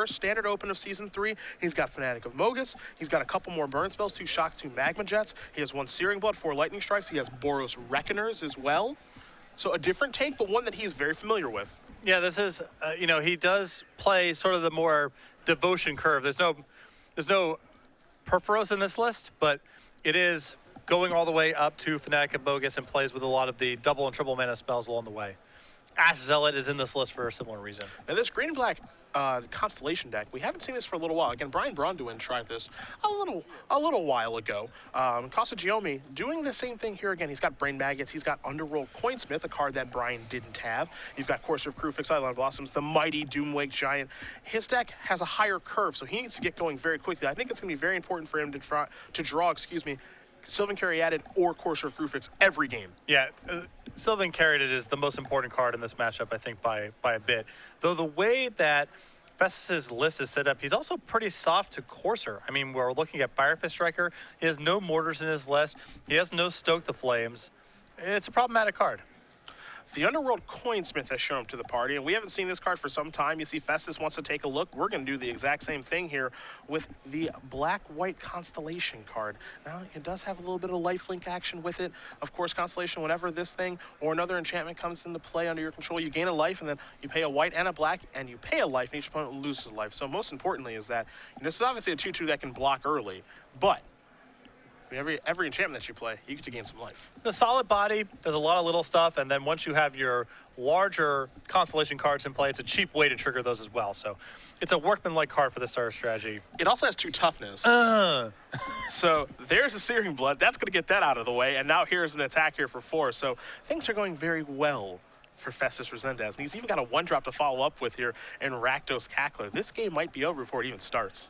first standard open of Season 3. He's got Fanatic of Mogus. He's got a couple more burn spells, 2 Shock, 2 Magma Jets. He has 1 Searing Blood, 4 Lightning Strikes. He has Boros Reckoners as well. So a different take, but one that he's very familiar with. Yeah, this is, you know, he does play sort of the more devotion curve. There's no Perforos in this list, but it is going all the way up to Fanatic of Mogus and plays with a lot of the double and triple mana spells along the way. Ash Zealot is in this list for a similar reason. Now this green and black Constellation deck, we haven't seen this for a little while. Again, Brian Bronduin tried this a little while ago. Costa-Giomi doing the same thing here again. He's got Brain Maggots, he's got Underworld Coinsmith, a card that Brian didn't have. You've got Courser of Krufix, Eidolon Blossoms, the mighty Doomwake Giant. His deck has a higher curve, so he needs to get going very quickly. I think it's going to be very important for him to draw, Sylvan Caryatid or Courser of Krufix every game. Yeah, Sylvan Caryatid is the most important card in this matchup, I think, by a bit. Though the way that Festus' list is set up, he's also pretty soft to Courser. I mean, we're looking at Firefist Striker. He has no Mortars in his list. He has no Stoke the Flames. It's a problematic card. The Underworld Coinsmith has shown up to the party, and we haven't seen this card for some time. You see Festus wants to take a look. We're going to do the exact same thing here with the Black-White Constellation card. Now, it does have a little bit of lifelink action with it. Of course, Constellation, whenever this thing or another enchantment comes into play under your control, you gain a life, and then you pay a white and a black, and you pay a life, and each opponent loses a life. So most importantly is that, this is obviously a 2-2 that can block early, but every enchantment that you play, you get to gain some life. The solid body, there's a lot of little stuff, and then once you have your larger Constellation cards in play, it's a cheap way to trigger those as well. So it's a workmanlike card for this sort of strategy. It also has 2 toughness. So there's a Searing Blood. That's going to get that out of the way, and now here's an attack here for 4. So things are going very well for Festus Resendez, and he's even got a 1-drop to follow up with here in Rakdos Cackler. This game might be over before it even starts.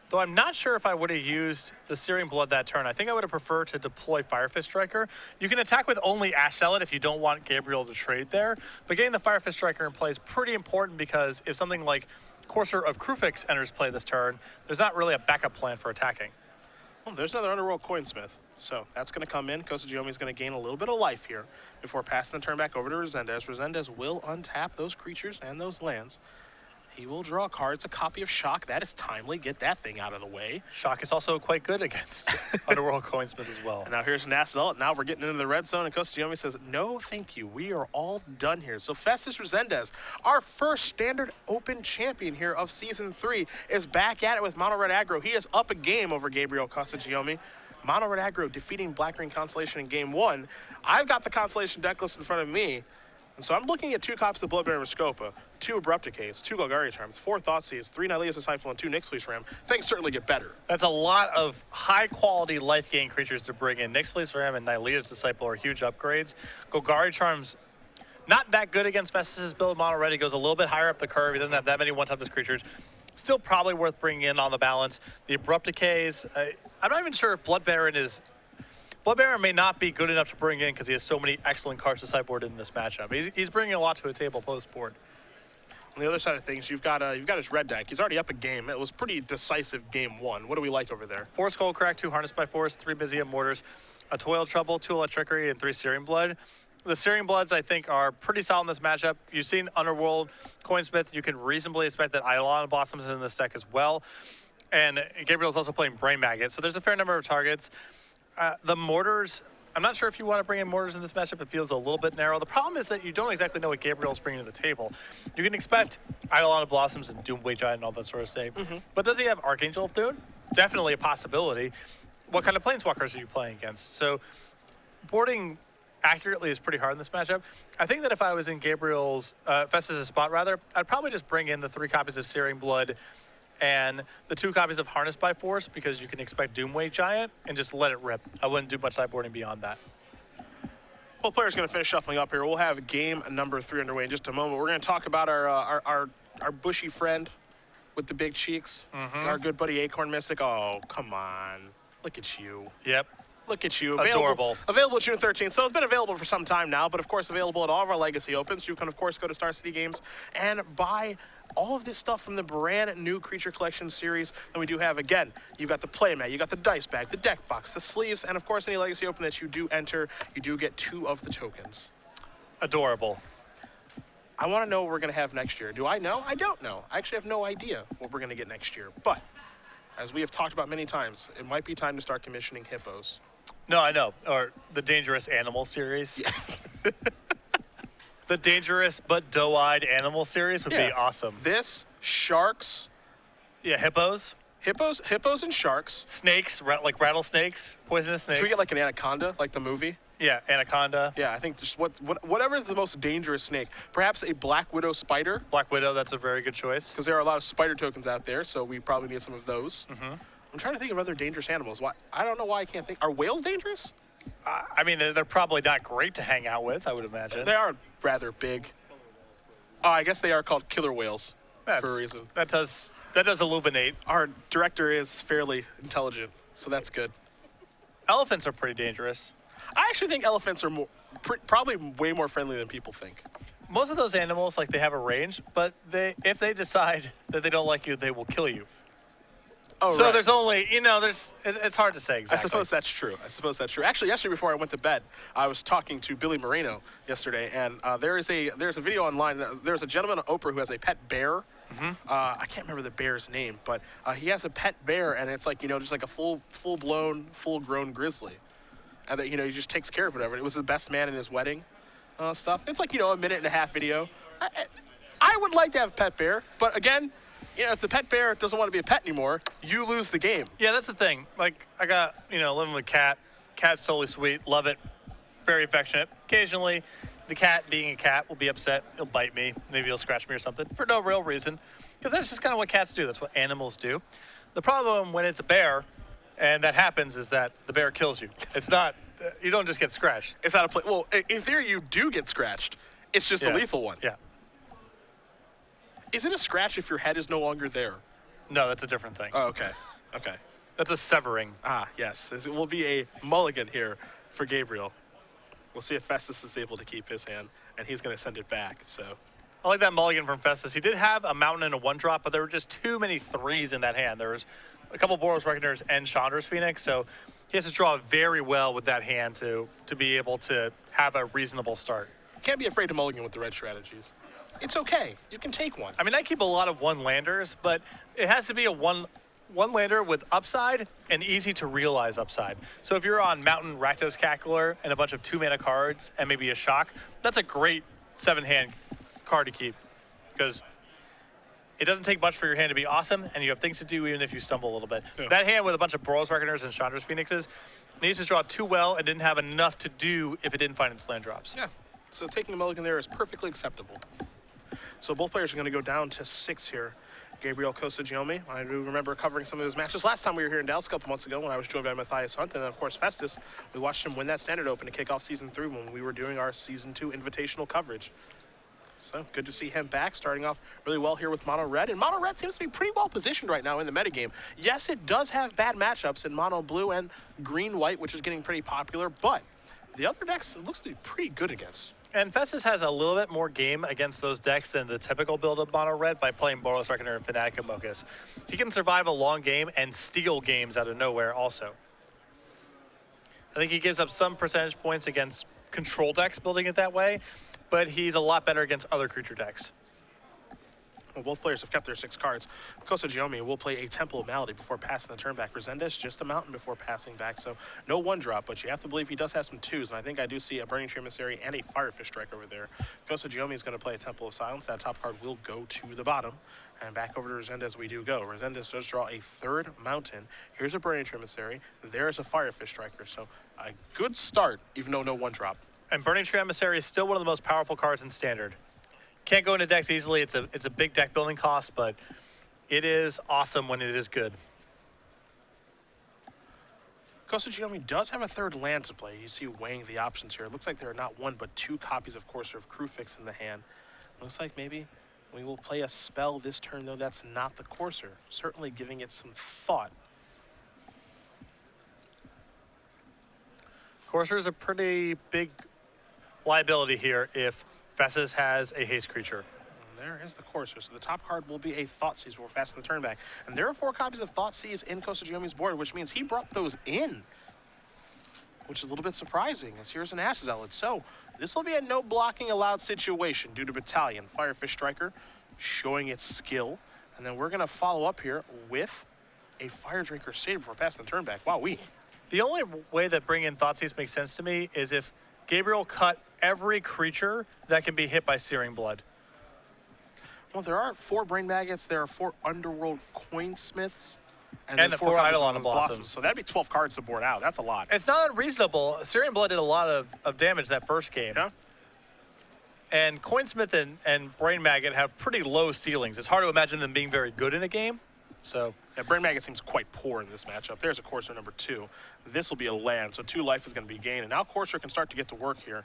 Though I'm not sure if I would have used the Searing Blood that turn. I think I would have preferred to deploy Firefist Striker. You can attack with only Ash Zealot if you don't want Gabriel to trade there. But getting the Firefist Striker in play is pretty important because if something like Courser of Krufix enters play this turn, there's not really a backup plan for attacking. Well, there's another Underworld Coinsmith. So that's going to come in. Costa-Giomi is going to gain a little bit of life here before passing the turn back over to Resendez. Resendez will untap those creatures and those lands. He will draw a card. It's a copy of Shock. That is timely. Get that thing out of the way. Shock is also quite good against Underworld Coinsmith as well. And now here's an Ash Zealot. Now we're getting into the red zone, and Costa-Giomi says, no, thank you. We are all done here. So Festus Resendez, our first standard open champion here of Season 3, is back at it with Mono Red Aggro. He is up a game over Gabriel Costa-Giomi. Mono Red Aggro defeating Black Green Constellation in Game 1. I've got the Constellation deck list in front of me. And so I'm looking at 2 copies of Bloodbearer Muscopa, 2 Abrupt Decays, 2 Golgari Charms, 4 Thoughtseize, 3 Nihilia's Disciple, and 2 Nyxfleece Ram. Things certainly get better. That's a lot of high-quality life-gain creatures to bring in. Nyxfleece Ram and Nihilia's Disciple are huge upgrades. Golgari Charms, not that good against Festus' build. Mono Red, he goes a little bit higher up the curve. He doesn't have that many one-toughness creatures. Still probably worth bringing in on the balance. The Abrupt Decays, I'm not even sure if Bloodbearer is... Bloodbearer may not be good enough to bring in because he has so many excellent cards to sideboard in this matchup. He's bringing a lot to a table post-board. On the other side of things, you've got his red deck. He's already up a game. It was pretty decisive Game 1. What do we like over there? 4 Skullcrack, 2 Harnessed by Force, 3 Byzantium Mortars, a Toil Trouble, 2 Electrickery, and 3 Searing Blood. The Searing Bloods, I think, are pretty solid in this matchup. You've seen Underworld Coinsmith. You can reasonably expect that Eidolon Blossoms is in this deck as well. And Gabriel's also playing Brain Maggot, so there's a fair number of targets. The Mortars, I'm not sure if you want to bring in Mortars in this matchup. It feels a little bit narrow. The problem is that you don't exactly know what Gabriel's bringing to the table. You can expect Eidolon of Blossoms and Doomwake Giant and all that sort of thing. But does he have Archangel of Thune? Definitely a possibility. What kind of Planeswalkers are you playing against? So boarding accurately is pretty hard in this matchup. I think that if I was in Gabriel's, Festus' spot rather, I'd probably just bring in the 3 copies of Searing Blood and the 2 copies of Harnessed by Force because you can expect Doomwake Giant and just let it rip. I wouldn't do much sideboarding beyond that. Well, players going to finish shuffling up here. We'll have game number 3 underway in just a moment. We're going to talk about our bushy friend with the big cheeks, our good buddy Acorn Mystic. Oh, come on. Look at you. Yep. Look at you. Adorable. Available June 13th. So it's been available for some time now, but of course available at all of our Legacy Opens. You can, of course, go to Star City Games and buy all of this stuff from the brand new Creature Collection series. And we do have, again, you've got the playmat, you got the dice bag, the deck box, the sleeves, and of course any Legacy Open that you do enter, you do get 2 of the tokens. Adorable. I want to know what we're going to have next year. Do I know? I don't know. I actually have no idea what we're going to get next year. But as we have talked about many times, it might be time to start commissioning hippos. No, I know. Or the Dangerous Animal series. Yeah. The Dangerous but Doe-Eyed Animal series would be awesome. This, sharks. Yeah, hippos. Hippos and sharks. Snakes, like rattlesnakes, poisonous snakes. Should we get like an anaconda, like the movie? Yeah, anaconda. Yeah, I think just whatever is the most dangerous snake. Perhaps a black widow spider. Black widow, that's a very good choice. Because there are a lot of spider tokens out there, so we probably need some of those. Mm-hmm. I'm trying to think of other dangerous animals. Why? I don't know why I can't think. Are whales dangerous? I mean, they're probably not great to hang out with, I would imagine. They are rather big. Oh, I guess they are called killer whales for a reason. That does illuminate. Our director is fairly intelligent, so that's good. Elephants are pretty dangerous. I actually think elephants are probably way more friendly than people think. Most of those animals, like, they have a range, but if they decide that they don't like you, they will kill you. Oh, so right. There's only, it's hard to say exactly. I suppose that's true. Actually, yesterday before I went to bed, I was talking to Billy Moreno yesterday, and there's a video online. There's a gentleman on Oprah who has a pet bear. Mm-hmm. I can't remember the bear's name, but he has a pet bear, and it's like, just like a full-blown, full-grown grizzly. And that, he just takes care of whatever. It was the best man in his wedding stuff. It's like, a minute-and-a-half video. I would like to have a pet bear, but again, if the pet bear doesn't want to be a pet anymore, you lose the game. Yeah, that's the thing. Like, I got, living with a cat. Cat's totally sweet. Love it. Very affectionate. Occasionally, the cat, being a cat, will be upset. He'll bite me. Maybe he'll scratch me or something for no real reason. Because that's just kind of what cats do. That's what animals do. The problem when it's a bear, and that happens, is that the bear kills you. It's not, you don't just get scratched. It's not a play. Well, in theory, you do get scratched. It's just a lethal one. Yeah. Is it a scratch if your head is no longer there? No, that's a different thing. Oh, okay. Okay. That's a severing. Ah, yes. It will be a mulligan here for Gabriel. We'll see if Festus is able to keep his hand, and he's going to send it back, so. I like that mulligan from Festus. He did have a mountain and a one-drop, but there were just too many threes in that hand. There was a couple Boros Reckoners and Chandra's Phoenix, so he has to draw very well with that hand to be able to have a reasonable start. Can't be afraid to mulligan with the red strategies. It's okay. You can take one. I mean, I keep a lot of one-landers, but it has to be a one-lander with upside and easy to realize upside. So if you're on Mountain Rakdos Cackler and a bunch of 2-mana cards and maybe a Shock, that's a great 7-hand card to keep because it doesn't take much for your hand to be awesome, and you have things to do even if you stumble a little bit. Yeah. That hand with a bunch of Boros Reckoners and Chandra's Phoenixes needs to draw too well and didn't have enough to do if it didn't find its land drops. Yeah, so taking a mulligan there is perfectly acceptable. So both players are going to go down to 6 here. Gabriel Costa-Giomi. I do remember covering some of his matches last time we were here in Dallas a couple months ago when I was joined by Matthias Hunt. And then, of course, Festus. We watched him win that Standard Open to kick off Season 3 when we were doing our Season 2 invitational coverage. So good to see him back, starting off really well here with Mono Red. And Mono Red seems to be pretty well positioned right now in the metagame. Yes, it does have bad matchups in Mono Blue and Green White, which is getting pretty popular, but the other decks it looks to be pretty good against. And Festus has a little bit more game against those decks than the typical build of Mono Red by playing Boros Reckoner and Fnatic and Mokus. He can survive a long game and steal games out of nowhere also. I think he gives up some percentage points against control decks building it that way, but he's a lot better against other creature decks. Well, both players have kept their 6 cards. Costa-Giomi will play a Temple of Malady before passing the turn back. Resendez just a mountain before passing back, so no 1-drop, but you have to believe he does have some 2s, and I think I do see a Burning Tree Emissary and a Firefish Strike over there. Costa-Giomi is going to play a Temple of Silence. That top card will go to the bottom, and back over to Resendez we do go. Resendez does draw a 3rd mountain. Here's a Burning Tree Emissary. There's a Firefish Striker, so a good start, even though no 1-drop. And Burning Tree Emissary is still one of the most powerful cards in Standard. Can't go into decks easily. It's a big deck building cost, but it is awesome when it is good. Costa-Giomi does have a 3rd land to play. You see weighing the options here. It looks like there are not 1 but 2 copies of Courser of Crewfix in the hand. Looks like maybe we will play a spell this turn, though that's not the Courser. Certainly giving it some thought. Courser is a pretty big liability here if Festus has a haste creature. And there is the Courser. So the top card will be a Thoughtseize before passing the turn back. And there are 4 copies of Thoughtseize in Costa-Giomi's board, which means he brought those in. which is a little bit surprising, as here's an Ash Zealot. So this will be a no blocking allowed situation due to Battalion. Firefish Striker showing its skill. And then we're going to follow up here with a Fire Drinker Saber before passing the turn back. Wow, The only way that bringing in Thoughtseize makes sense to me is if Gabriel cut every creature that can be hit by Searing Blood. Well, there are 4 Brain Maggots, there are 4 Underworld Coinsmiths, And then the 4 4 copies Eidolon of Blossoms. So that'd be 12 cards to board out. That's a lot. It's not unreasonable. Searing Blood did a lot of damage that first game. Yeah. And Coinsmith and Brain Maggot have pretty low ceilings. It's hard to imagine them being very good in a game. So Yeah, Brain Maggot seems quite poor in this matchup. There's a Courser number 2. This will be a land, so 2 life is going to be gained. And now Courser can start to get to work here.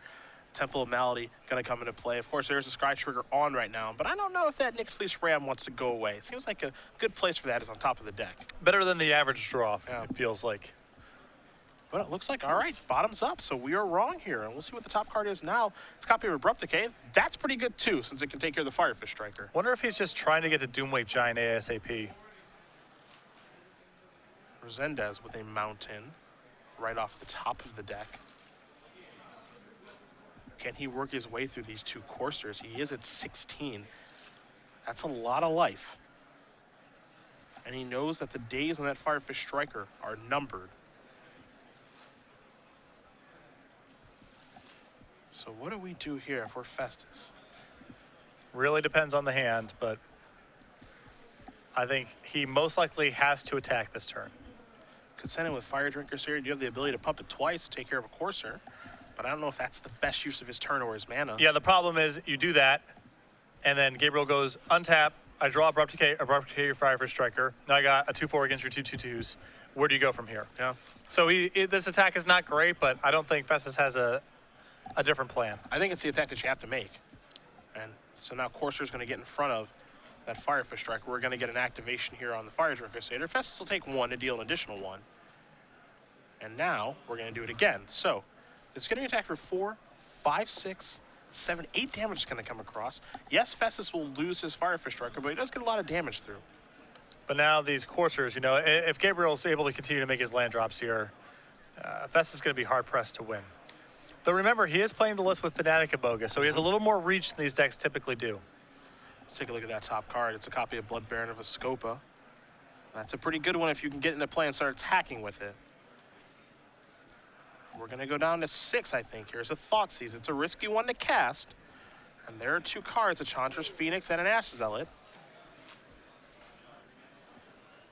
Temple of Malady going to come into play. Of course, there's a Sky Trigger on right now, but I don't know if that Nyx Fleece Ram wants to go away. It seems like a good place for that is on top of the deck. better than the average draw, Yeah. it feels like. But it looks like, all right, bottoms up, so we are wrong here. And we'll see what the top card is now. It's a copy of Abrupt Decay. That's pretty good, too, since it can take care of the Firefish Striker. Wonder if he's just trying to get to Doomwake Giant ASAP. Resendez with a Mountain right off the top of the deck. Can he work his way through these 2 Coursers? He is at 16. That's a lot of life. And he knows that the days on that Firefish Striker are numbered. So what do we do here for Festus? Really depends on the hand, but I think he most likely has to attack this turn. Could send him with Fire Drinker Series. You have the ability to pump it twice to take care of a Courser. But I don't know if that's the best use of his turn or his mana. Yeah, the problem is you do that, and then Gabriel goes untap. I draw Abrupt Decay your Firefish Striker. Now I got a 2/4 against your 2/2/2s. Where do you go from here? Yeah. So this attack is not great, but I don't think Festus has a different plan. I think it's the attack that you have to make. And so now Courser's going to get in front of that Firefish Striker. We're going to get an activation here on the Fire Drinker Crusader. Festus will take 1 to deal an additional 1. And now we're going to do it again. So it's going to attack for 4, 5, 6, 7, 8 damage is going to come across. Yes, Festus will lose his Firefish Striker, but he does get a lot of damage through. But now these coursers, you know, if Gabriel's able to continue to make his land drops here, Festus is going to be hard-pressed to win. Though remember, he is playing the list with Fnatic and Bogus, so he has a little more reach than these decks typically do. Let's take a look at that top card. It's a copy of Blood Baron of Ascopa. That's a pretty good one if you can get into play and start attacking with it. We're going to go down to 6, I think. Here's a Thoughtseize. It's a risky one to cast. And there are 2 cards, a Chandra's Phoenix and an Ash Zealot.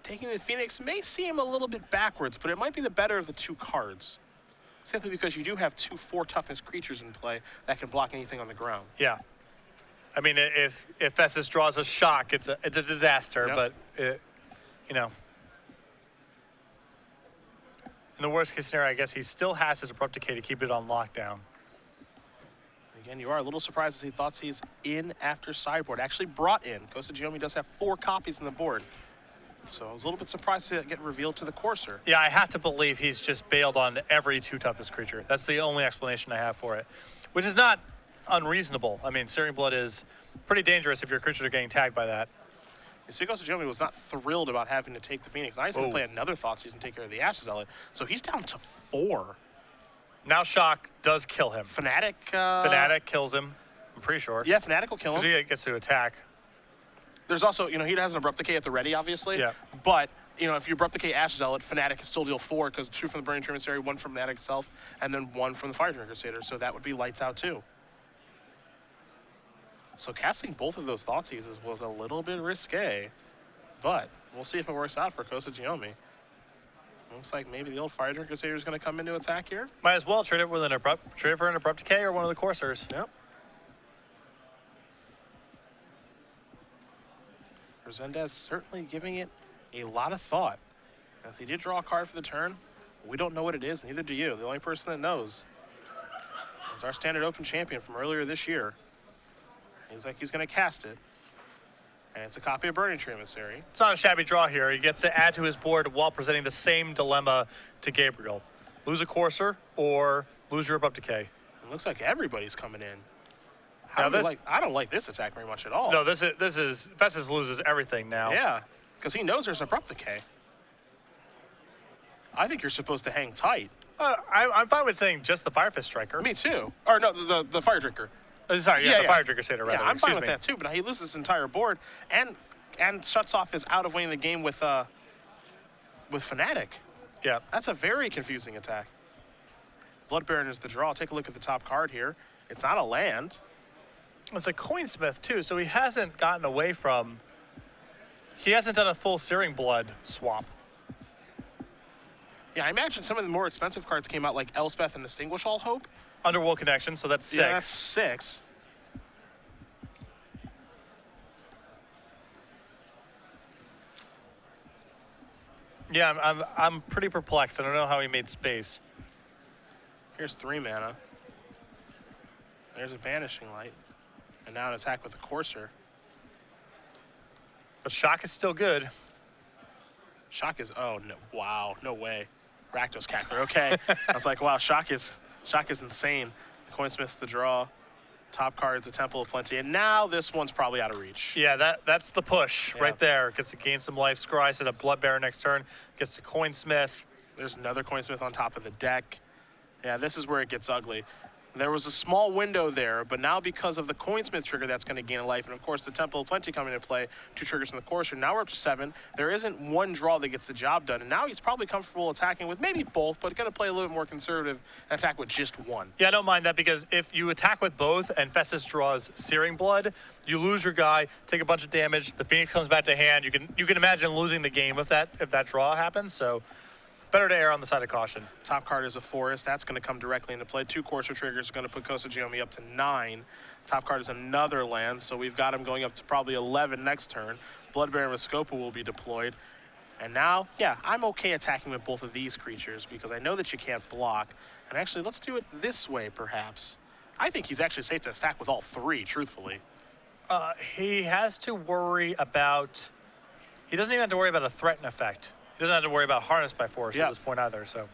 Taking the Phoenix may seem a little bit backwards, but it might be the better of the 2 cards. Simply because you do have 2 4 toughness creatures in play that can block anything on the ground. Yeah. I mean, if Festus draws a shock, it's a disaster, Yep. but, you know. In the worst case scenario, I guess he still has his Abrupt Decay to keep it on lockdown. Again, you are a little surprised to see Thoughtseize in after sideboard. Actually brought in. Costa-Giomi does have 4 copies on the board. So I was a little bit surprised to get revealed to the Courser. Yeah, I have to believe he's just bailed on every 2 toughest creature. That's the only explanation I have for it, which is not unreasonable. I mean, Searing Blood is pretty dangerous if your creatures are getting tagged by that. You see, Costa-Giomi was not thrilled about having to take the Phoenix. Now he's going to play another Thoughtseize and take care of the Ash Zealot. So he's down to 4. Now Shock does kill him. Fnatic. Fnatic kills him, I'm pretty sure. Yeah, Fnatic will kill him. Because he gets to attack. There's also, you know, he has an Abrupt Decay at the ready, obviously. Yeah. But, you know, if you Abrupt Decay Ash Zealot, Fnatic can still deal 4 because 2 from the Burning Tremensary, 1 from Fnatic itself, and then 1 from the Fire Drinker Crusader. So that would be lights out too. So casting both of those Thoughtseizes was a little bit risque, but we'll see if it works out for Costa-Giomi. Looks like maybe the old Fire Drinker Crusader is going to come into attack here. Might as well trade it with trade it for an Abrupt Decay or one of the Coursers. Yep. Resendez certainly giving it a lot of thought. As he did draw a card for the turn, we don't know what it is, neither do you. The only person that knows is our standard open champion from earlier this year. He's like he's going to cast it. And it's a copy of Burning Tree Emissary. It's not a shabby draw here. He gets to add to his board while presenting the same dilemma to Gabriel. Lose a Courser or lose your Abrupt Decay. It looks like everybody's coming in. Now I don't like this attack very much at all. No, this is Festus loses everything now. Yeah, because he knows there's Abrupt Decay. I think you're supposed to hang tight. I'm fine with saying just the Fire Fist Striker. Me too. Or no, the Fire Drinker. Sorry, the Fire Drinker Satyr, rather. Yeah, I'm fine Excuse with me. that too, but he loses his entire board and shuts off his out of winning the game with Fnatic. Yeah. That's a very confusing attack. Blood Baron is the draw. Take a look at the top card here. It's not a land. It's a Coinsmith, too, so he hasn't gotten away from... He hasn't done a full Searing Blood swap. Yeah, I imagine some of the more expensive cards came out, like Elspeth and Extinguish All Hope. Underworld Connection, so that's 6. Yeah, that's 6. Yeah, I'm pretty perplexed. I don't know how he made space. Here's 3 mana. There's a Banishing Light. And now an attack with the Courser. But Shock is still good. Shock is, oh, no, wow, no way. Rakdos Cackler, okay. I was like, wow, Shock is insane. Coinsmith's the draw. Top card's a Temple of Plenty. And now this one's probably out of reach. Yeah, that's the push right there. Gets to gain some life. Scry set a Blood Baron next turn. Gets to Coinsmith. There's another Coinsmith on top of the deck. Yeah, this is where it gets ugly. There was a small window there, but now because of the Coinsmith trigger, that's going to gain a life. And, of course, the Temple of Plenty coming into play, 2 triggers in the Courser. Now we're up to 7. There isn't one draw that gets the job done. And now he's probably comfortable attacking with maybe both, but going to play a little bit more conservative and attack with just one. Yeah, I don't mind that because if you attack with both and Festus draws Searing Blood, you lose your guy, take a bunch of damage. The Phoenix comes back to hand. You can imagine losing the game if that draw happens. So better to err on the side of caution. Top card is a Forest. That's going to come directly into play. 2 Courser triggers are going to put Costa-Giomi up to 9. Top card is another land, so we've got him going up to probably 11 next turn. Blood Baron with Scopa will be deployed. And now, yeah, I'm okay attacking with both of these creatures because I know that you can't block. And actually, let's do it this way, perhaps. I think he's actually safe to stack with all 3, truthfully. He has to worry about... He doesn't even have to worry about a threaten effect. He doesn't have to worry about Harness by Force at this point either, so.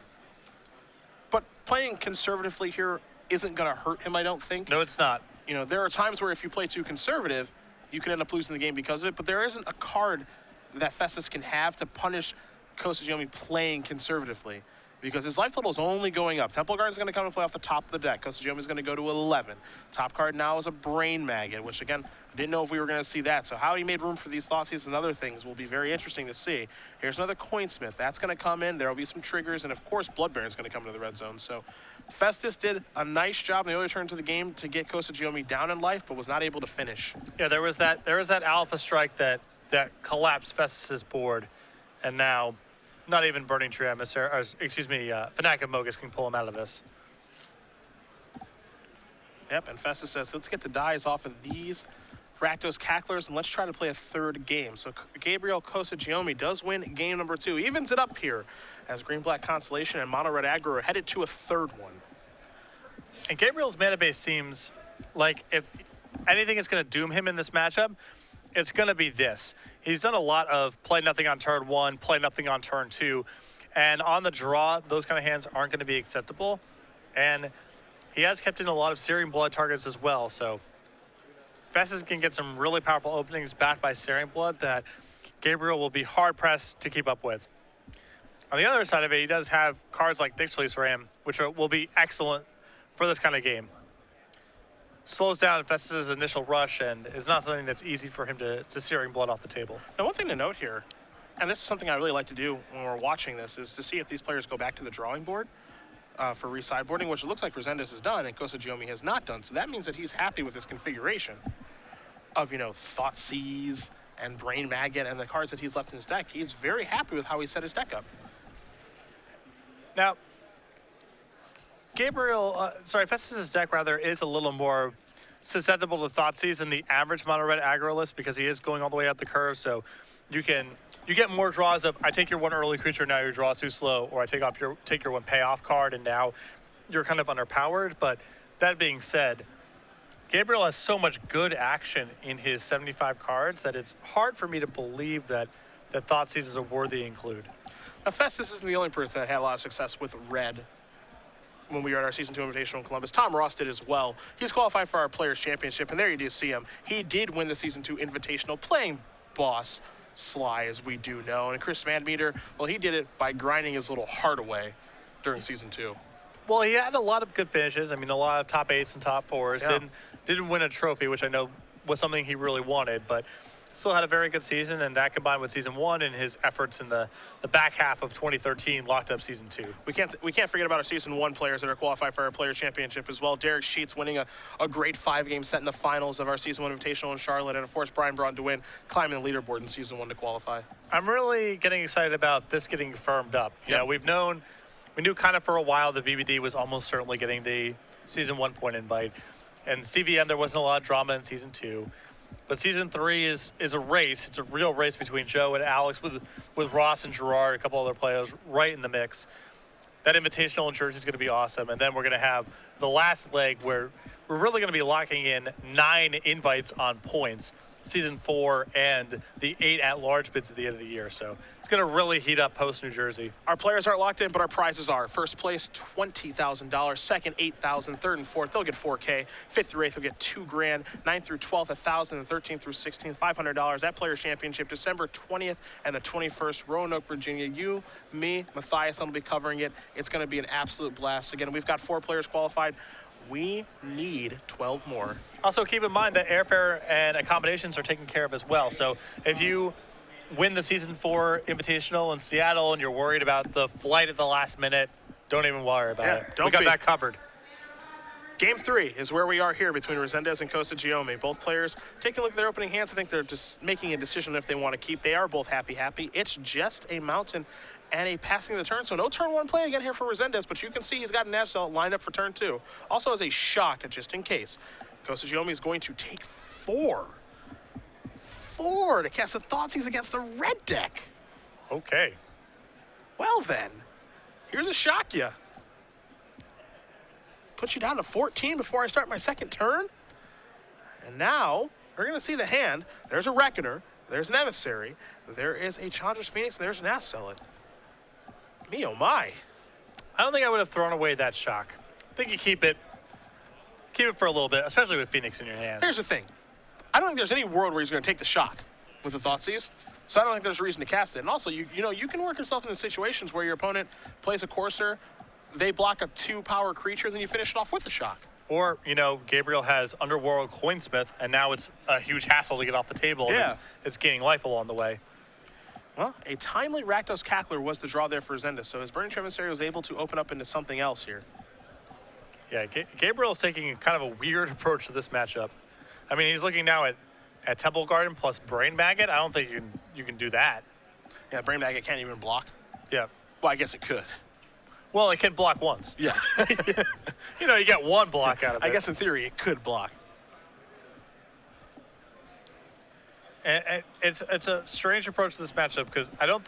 But playing conservatively here isn't going to hurt him, I don't think. No, it's not. You know, there are times where if you play too conservative, you can end up losing the game because of it, but there isn't a card that Festus can have to punish Costa-Giomi playing conservatively because his life total is only going up. Temple Guard is going to come and play off the top of the deck. Costa-Giomi is going to go to 11. Top card now is a Brain Maggot, which, again, I didn't know if we were going to see that. So how he made room for these Thoughtseizes and other things will be very interesting to see. Here's another Coinsmith. That's going to come in. There will be some triggers, and, of course, Blood Baron is going to come into the red zone. So Festus did a nice job in the early turns of the game to get Costa-Giomi down in life, but was not able to finish. Yeah, there was that Alpha Strike that collapsed Festus's board, and now not even Burning Tree Emissary, or excuse me, Fnatic of Mogus can pull him out of this. Yep, and Festus says, let's get the dies off of these Rakdos Cacklers, and let's try to play a 3rd game. So Gabriel Costa-Giomi does win game number 2. Evens it up here as Green-Black Constellation and Mono-Red Aggro are headed to a 3rd one. And Gabriel's mana base seems like if anything is going to doom him in this matchup, it's going to be this. He's done a lot of play nothing on turn 1, play nothing on turn 2, and on the draw, those kind of hands aren't going to be acceptable. And he has kept in a lot of Searing Blood targets as well, so Festus can get some really powerful openings backed by Searing Blood that Gabriel will be hard-pressed to keep up with. On the other side of it, he does have cards like Thixfleece Ram, which will be excellent for this kind of game. Slows down Festus' initial rush and is not something that's easy for him to Searing Blood off the table. Now, one thing to note here, and this is something I really like to do when we're watching this, is to see if these players go back to the drawing board for re-sideboarding, which it looks like Resendez has done and Costa-Giomi has not done. So that means that he's happy with this configuration of, you know, Thoughtseize and Brain Maggot and the cards that he's left in his deck. He's very happy with how he set his deck up. Now, Festus' deck rather is a little more susceptible to Thoughtseize than the average mono-red aggro list because he is going all the way up the curve. So you get more draws of I take your 1 early creature, now your draw is too slow, or I take your 1 payoff card and now you're kind of underpowered. But that being said, Gabriel has so much good action in his 75 cards that it's hard for me to believe that Thoughtseize is a worthy include. Now, Festus isn't the only person that had a lot of success with red when we were at our Season 2 Invitational in Columbus. Tom Ross did as well. He's qualified for our Players' Championship, and there you do see him. He did win the Season 2 Invitational playing Boss Sly, as we do know. And Chris Van Meter, well, he did it by grinding his little heart away during Season 2. Well, he had a lot of good finishes. I mean, a lot of top 8s and top 4s. Yeah. Didn't win a trophy, which I know was something he really wanted, but still had a very good season, and that combined with Season 1 and his efforts in the back half of 2013 locked up Season 2. We can't forget about our Season 1 players that are qualified for our Player Championship as well. Derek Sheets winning a great 5-game set in the finals of our Season 1 Invitational in Charlotte, and of course Brian Braun DeWin climbing the leaderboard in Season 1 to qualify. I'm really getting excited about this getting firmed up. You know, we knew kind of for a while that BBD was almost certainly getting the Season 1 point invite, and CVM there wasn't a lot of drama in Season 2. But Season 3 is a race. It's a real race between Joe and Alex with Ross and Gerard, a couple other players right in the mix. That Invitational in Jersey is going to be awesome. And then we're going to have the last leg where we're really going to be locking in 9 invites on points, Season 4 and the 8 at-large bids at the end of the year. So it's going to really heat up post-New Jersey. Our players aren't locked in, but our prizes are. First place, $20,000. Second, $8,000. Third and fourth, they'll get $4K. Fifth through eighth, they'll get $2 grand. Ninth through 12th, $1,000. And 13th through 16th, $500. That Players Championship, December 20th and the 21st, Roanoke, Virginia. You, me, Matthias, will be covering it. It's going to be an absolute blast. Again, we've got 4 players qualified. We need 12 more. Also, keep in mind that airfare and accommodations are taken care of as well. So if you win the Season 4 Invitational in Seattle and you're worried about the flight at the last minute, don't even worry about it. We got that covered. Game 3 is where we are here between Resendez and Costa-Giomi. Both players taking a look at their opening hands. I think they're just making a decision if they want to keep. They are both happy. It's just a mountain and a passing of the turn. So no turn 1 play again here for Resendez, but you can see he's got an edge lined up for turn 2. Also has a shock just in case. Costa-Giomi is going to take 4 to cast the Thoughtseize against the red deck. Okay. Well then, here's a shock ya. Put you down to 14 before I start my second turn. And now, we're going to see the hand. There's a Reckoner. There's an Emissary. There is a Chandra's Phoenix. And there's an Assailant. Me, oh my. I don't think I would have thrown away that shock. I think you keep it for a little bit, especially with Phoenix in your hand. Here's the thing. I don't think there's any world where he's going to take the shot with the Thoughtseize. So I don't think there's a reason to cast it. And also, you know, you can work yourself into situations where your opponent plays a Courser, they block a 2-power creature, and then you finish it off with a shock. Or, you know, Gabriel has Underworld Coinsmith, and now it's a huge hassle to get off the table. Yeah. And it's gaining life along the way. Well, a timely Rakdos Cackler was the draw there for Resendez, so his Burning Tree Emissary was able to open up into something else here. Yeah, Gabriel's taking kind of a weird approach to this matchup. I mean, he's looking now at Temple Garden plus Brain Maggot. I don't think you can do that. Yeah, Brain Maggot can't even block. Yeah. Well, I guess it could. Well, it can block once. Yeah. You know, you get 1 block out of it. I guess in theory it could block. And it's a strange approach to this matchup because I don't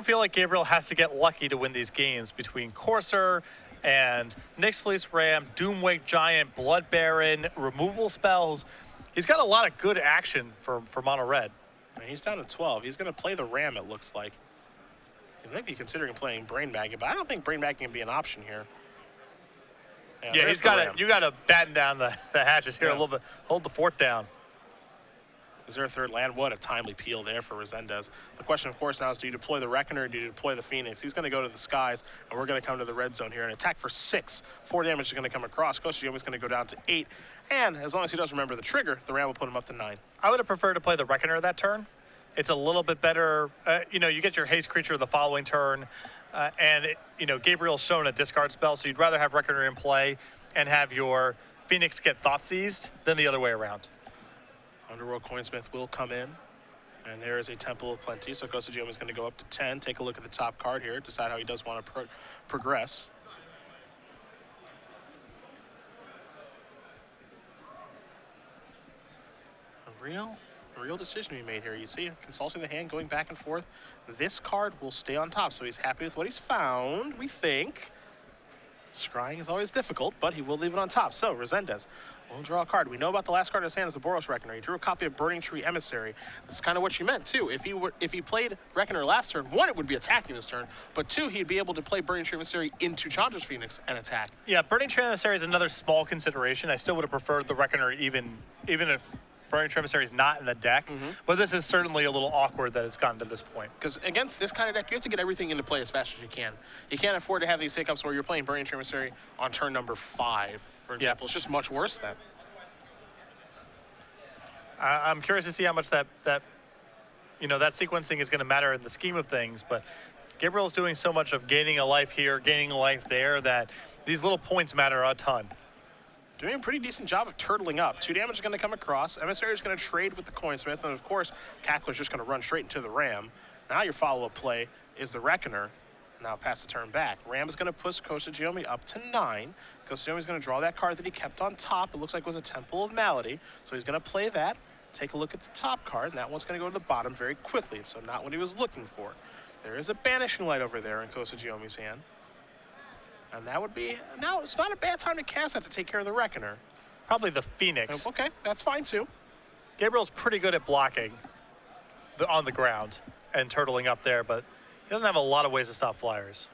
feel like Gabriel has to get lucky to win these games between Courser and Nyx Fleece Ram, Doomwake Giant, Blood Baron, removal spells. He's got a lot of good action for Mono Red. And he's down to 12. He's going to play the Ram, it looks like. He might be considering playing Brain Maggot, but I don't think Brain Maggot can be an option here. Yeah, he's got you got to batten down the hatches here a little bit. Hold the fort down. Is there a third land? What a timely peel there for Resendez. The question, of course, now is do you deploy the Reckoner or do you deploy the Phoenix? He's going to go to the skies, and we're going to come to the red zone here. An attack for 6. 4 damage is going to come across. Costa-Giomi's going to go down to 8. And as long as he does remember the trigger, the Ram will put him up to 9. I would have preferred to play the Reckoner that turn. It's a little bit better. You know, you get your haste creature the following turn, and, you know, Gabriel's shown a discard spell, so you'd rather have Reckoner in play and have your Phoenix get Thoughtseized than the other way around. Underworld Coinsmith will come in, and there is a Temple of Plenty, so Costa-Giomi is going to go up to 10. Take a look at the top card here, decide how he does want to progress. A real decision we made here. You see, consulting the hand, going back and forth. This card will stay on top, so he's happy with what he's found, we think. Scrying is always difficult, but he will leave it on top. So, Resendez will draw a card. We know about the last card in his hand is the Boros Reckoner. He drew a copy of Burning Tree Emissary. This is kind of what you meant, too. If he played Reckoner last turn, 1, it would be attacking this turn, but 2, he'd be able to play Burning Tree Emissary into Chandra's Phoenix and attack. Yeah, Burning Tree Emissary is another small consideration. I still would have preferred the Reckoner even if Burning Emissary is not in the deck, but this is certainly a little awkward that it's gotten to this point. Because against this kind of deck, you have to get everything into play as fast as you can. You can't afford to have these hiccups where you're playing Burning Emissary on turn number 5, for example. It's just much worse then. I'm curious to see how much that sequencing is going to matter in the scheme of things, but Gabriel's doing so much of gaining a life here, gaining a life there, that these little points matter a ton. Doing a pretty decent job of turtling up. 2 damage is going to come across. Emissary is going to trade with the Coinsmith, and of course, Cackler's just going to run straight into the Ram. Now your follow-up play is the Reckoner. Now pass the turn back. Ram is going to push Costa-Giomi up to 9. Costa-Giomi is going to draw that card that he kept on top. It looks like it was a Temple of Malady, so he's going to play that. Take a look at the top card, and that one's going to go to the bottom very quickly, so not what he was looking for. There is a Banishing Light over there in Costa-Giomi's hand. And that would be, now it's not a bad time to cast that to take care of the Reckoner. Probably the Phoenix. Okay, that's fine too. Gabriel's pretty good at blocking on the ground and turtling up there, but he doesn't have a lot of ways to stop flyers.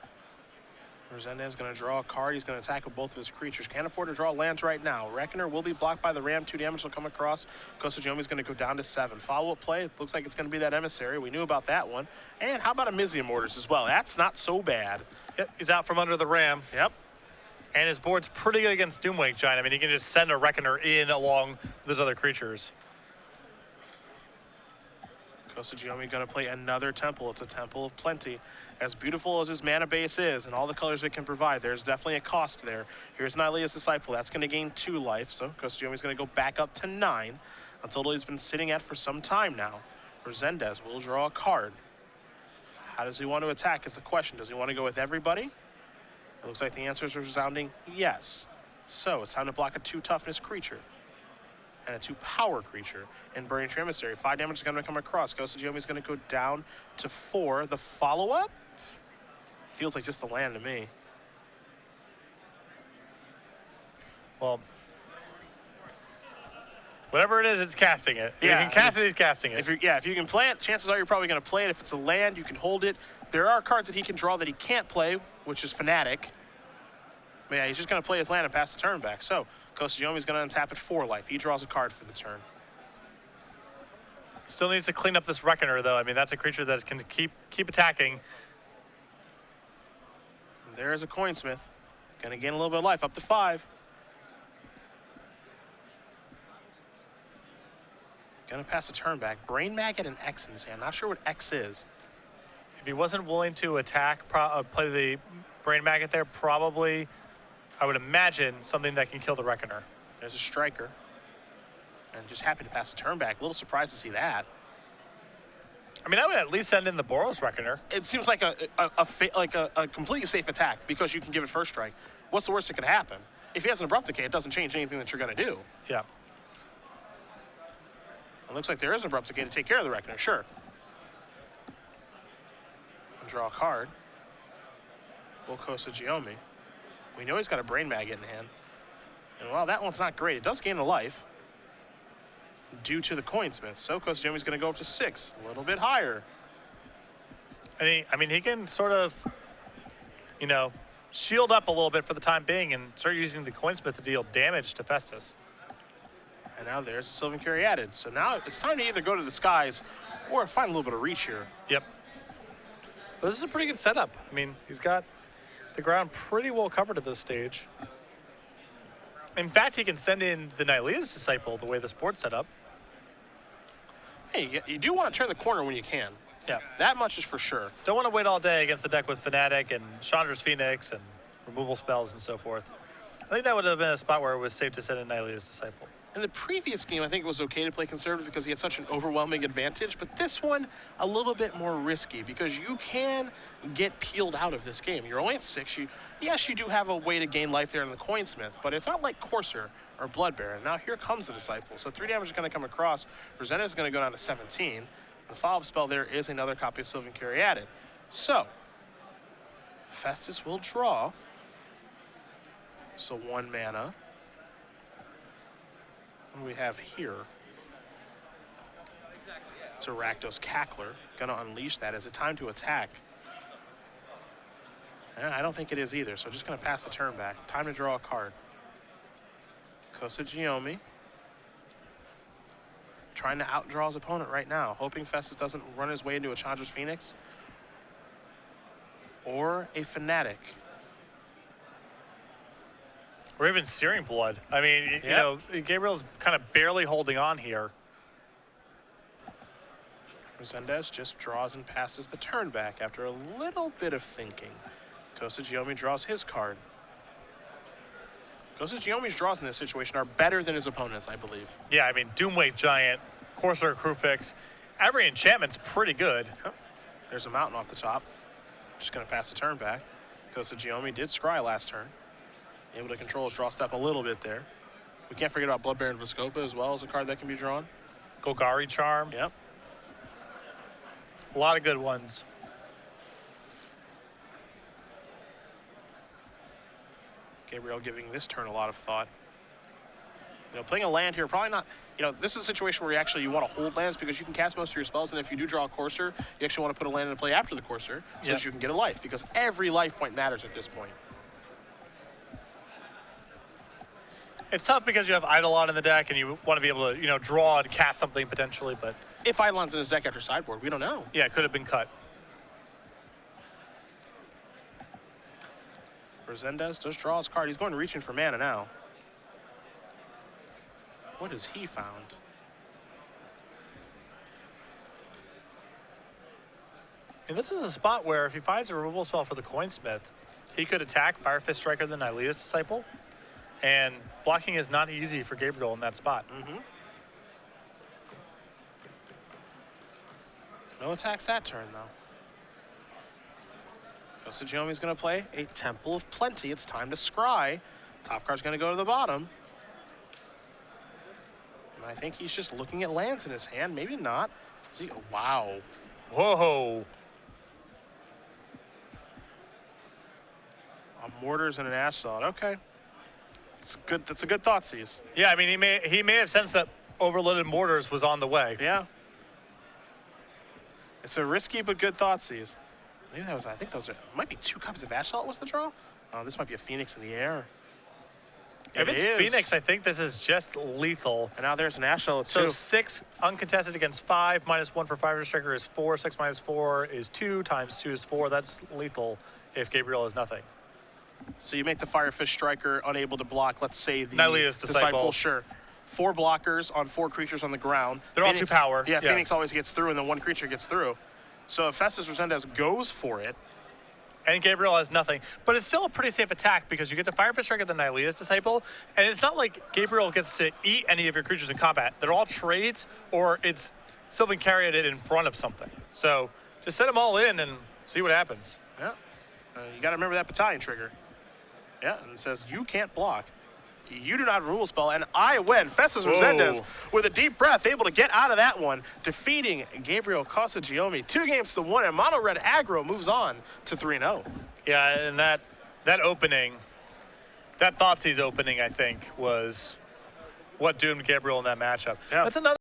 Resendez is going to draw a card. He's going to attack with both of his creatures. Can't afford to draw lands right now. Reckoner will be blocked by the Ram. 2 damage will come across. Costa-Giomi is going to go down to 7. Follow-up play. It looks like it's going to be that Emissary. We knew about that one. And how about a Mizium Mortars as well? That's not so bad. Yep, he's out from under the Ram. Yep. And his board's pretty good against Doomwake Giant. I mean, he can just send a Reckoner in along those other creatures. Costa-Giomi going to play another Temple. It's a Temple of Plenty. As beautiful as his mana base is and all the colors it can provide, there's definitely a cost there. Here's Nylea's Disciple. That's going to gain 2 life, so Costa-Giomi's going to go back up to 9, a total he's been sitting at for some time now. Resendez will draw a card. How does he want to attack is the question. Does he want to go with everybody? It looks like the answers are resounding yes. So it's time to block a 2 toughness creature and a 2 power creature in Burning Emissary. 5 damage is going to come across. Costa-Giomi is going to go down to 4. The follow-up feels like just the land to me. Well, whatever it is, it's casting it. If Yeah, you can cast it, he's casting it. If you can play it, chances are you're probably going to play it. If it's a land, you can hold it. There are cards that he can draw that he can't play, which is Fanatic. But yeah, he's just going to play his land and pass the turn back. So Costa-Giomi is going to untap at 4 life. He draws a card for the turn. Still needs to clean up this Reckoner, though. I mean, that's a creature that can keep attacking. There's a Coinsmith. Going to gain a little bit of life, up to 5. Going to pass the turn back. Brain Maggot and X in his hand. Not sure what X is. If he wasn't willing to attack, play the Brain Maggot there, probably, I would imagine, something that can kill the Reckoner. There's a Striker. And just happy to pass the turn back. A little surprised to see that. I mean, I would at least send in the Boros Reckoner. It seems like a completely safe attack because you can give it first strike. What's the worst that could happen? If he has an Abrupt Decay, it doesn't change anything that you're going to do. Yeah. It looks like there is an Abrupt Decay to take care of the Reckoner, sure. And draw a card. Will Costa-Giomi. We know he's got a Brain Maggot in hand. And while that one's not great, it does gain a life due to the Coinsmith. So Costa-Giomi's going to go up to 6, a little bit higher. And he can sort of, shield up a little bit for the time being and start using the Coinsmith to deal damage to Festus. And now there's Sylvan Caryatid. So now it's time to either go to the skies or find a little bit of reach here. Yep. But this is a pretty good setup. I mean, he's got the ground pretty well covered at this stage. In fact, he can send in the Nylea's Disciple the way this board's set up. Hey, you do want to turn the corner when you can. Yeah. That much is for sure. Don't want to wait all day against the deck with Fanatic and Chandra's Phoenix and removal spells and so forth. I think that would have been a spot where it was safe to send in Nylea's Disciple. In the previous game, I think it was okay to play conservative because he had such an overwhelming advantage, but this one, a little bit more risky because you can get peeled out of this game. You're only at 6. Yes, you do have a way to gain life there in the Coinsmith, but it's not like Courser or Bloodbearer. Now here comes the Disciple. So 3 damage is going to come across. Resendez is going to go down to 17. The follow-up spell there is another copy of Sylvan Caryatid. So, Festus will draw. So 1 mana. What do we have here? It's a Rakdos Cackler. Gonna unleash that. Is it time to attack? I don't think it is either, so just gonna pass the turn back. Time to draw a card. Costa-Giomi. trying to outdraw his opponent right now, hoping Festus doesn't run his way into a Chandra's Phoenix or a Fnatic. Or even Searing Blood. I mean, you know, Gabriel's kind of barely holding on here. Resendez just draws and passes the turn back after a little bit of thinking. Costa-Giomi draws his card. Costa-Giomi's draws in this situation are better than his opponent's, I believe. Yeah, I mean, Doomweight Giant, Corsair Crewfix, every enchantment's pretty good. Yep. There's a mountain off the top. Just going to pass the turn back. Costa-Giomi did scry last turn. Able to control his draw step a little bit there. We can't forget about Blood Baron Viscopa as well as a card that can be drawn. Golgari Charm. Yep. A lot of good ones. Gabriel giving this turn a lot of thought. You know, playing a land here, probably not, you know, this is a situation where you want to hold lands because you can cast most of your spells, and if you do draw a Courser, you actually want to put a land into play after the Courser so that you can get a life, because every life point matters at this point. It's tough because you have Eidolon in the deck and you want to be able to, you know, draw and cast something potentially, but... If Eidolon's in his deck after sideboard, we don't know. Yeah, it could have been cut. Resendez does draw his card. He's going to reach in for mana now. What has he found? And this is a spot where if he finds a removal spell for the Coinsmith, he could attack Fire Fist Striker the Nylea's Disciple. And blocking is not easy for Gabriel in that spot. No attacks that turn, though. Costa-Giomi's going to play a Temple of Plenty. It's time to scry. Top card's going to go to the bottom. And I think he's just looking at lands in his hand. Maybe not. See, wow. Whoa. Mortars and an Assault. Okay. It's good. That's a good thought, C's. Yeah, I mean, he may have sensed that Overloaded Mortars was on the way. Yeah. It's a risky but good thought, C's. Maybe that was, I think those might be 2 copies of Assault was the draw? Oh, this might be a Phoenix in the air. If it's Phoenix, I think this is just lethal. And now there's an Assault So too. 6 uncontested against 5, -1 for Fire Striker is 4, 6 - 4 is 2, times 2 is 4. That's lethal if Gabriel is nothing. So you make the Firefish Striker unable to block, let's say, the Nylea's Disciple. Sure. 4 blockers on 4 creatures on the ground. They're all 2 power. Yeah, Phoenix always gets through, and then 1 creature gets through. So if Festus Resendez goes for it, and Gabriel has nothing. But it's still a pretty safe attack because you get to Fire Fist Striker the Nylea's Disciple, and it's not like Gabriel gets to eat any of your creatures in combat. They're all trades, or it's Sylvan Carried it in front of something. So just set them all in and see what happens. yeah, you got to remember that battalion trigger. Yeah, and it says you can't block. You do not have a rule spell, and I win. Festus Resendez, with a deep breath, able to get out of that one, defeating Gabriel Costa-Giomi 2-1, and Mono Red Aggro moves on to 3-0. Yeah, and that opening, that Thoughtseize opening, I think, was what doomed Gabriel in that matchup. Yeah. That's another.